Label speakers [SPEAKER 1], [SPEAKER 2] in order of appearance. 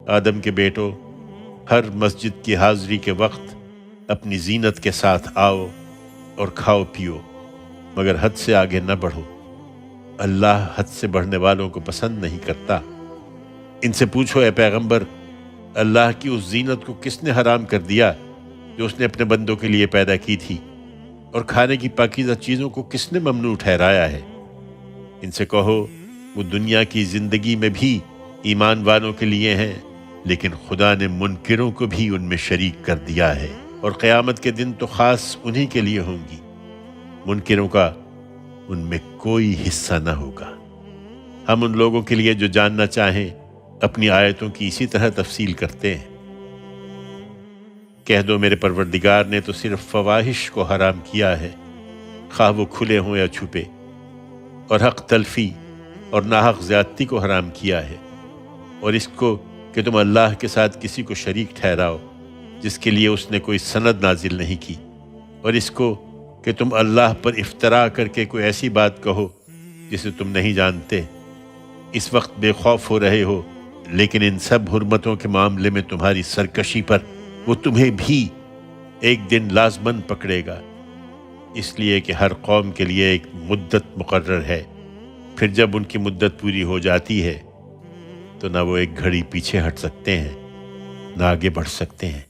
[SPEAKER 1] آدم کے بیٹو، ہر مسجد کی حاضری کے وقت اپنی زینت کے ساتھ آؤ اور کھاؤ پیو، مگر حد سے آگے نہ بڑھو۔ اللہ حد سے بڑھنے والوں کو پسند نہیں کرتا۔ ان سے پوچھو اے پیغمبر، اللہ کی اس زینت کو کس نے حرام کر دیا جو اس نے اپنے بندوں کے لیے پیدا کی تھی، اور کھانے کی پاکیزہ چیزوں کو کس نے ممنوع ٹھہرایا ہے؟ ان سے کہو وہ دنیا کی زندگی میں بھی ایمان والوں کے لیے ہیں، لیکن خدا نے منکروں کو بھی ان میں شریک کر دیا ہے، اور قیامت کے دن تو خاص انہی کے لیے ہوں گی۔ منکروں کا ان میں کوئی حصہ نہ ہوگا۔ ہم ان لوگوں کے لیے جو جاننا چاہیں اپنی آیتوں کی اسی طرح تفصیل کرتے ہیں۔ کہہ دو میرے پروردگار نے تو صرف فواحش کو حرام کیا ہے، خواہ وہ کھلے ہوں یا چھپے، اور حق تلفی اور ناحق زیادتی کو حرام کیا ہے، اور اس کو کہ تم اللہ کے ساتھ کسی کو شریک ٹھہراؤ جس کے لیے اس نے کوئی سند نازل نہیں کی، اور اس کو کہ تم اللہ پر افترا کر کے کوئی ایسی بات کہو جسے تم نہیں جانتے۔ اس وقت بے خوف ہو رہے ہو، لیکن ان سب حرمتوں کے معاملے میں تمہاری سرکشی پر وہ تمہیں بھی ایک دن لازماً پکڑے گا، اس لیے کہ ہر قوم کے لیے ایک مدت مقرر ہے، پھر جب ان کی مدت پوری ہو جاتی ہے تو نہ وہ ایک گھڑی پیچھے ہٹ سکتے ہیں نہ آگے بڑھ سکتے ہیں۔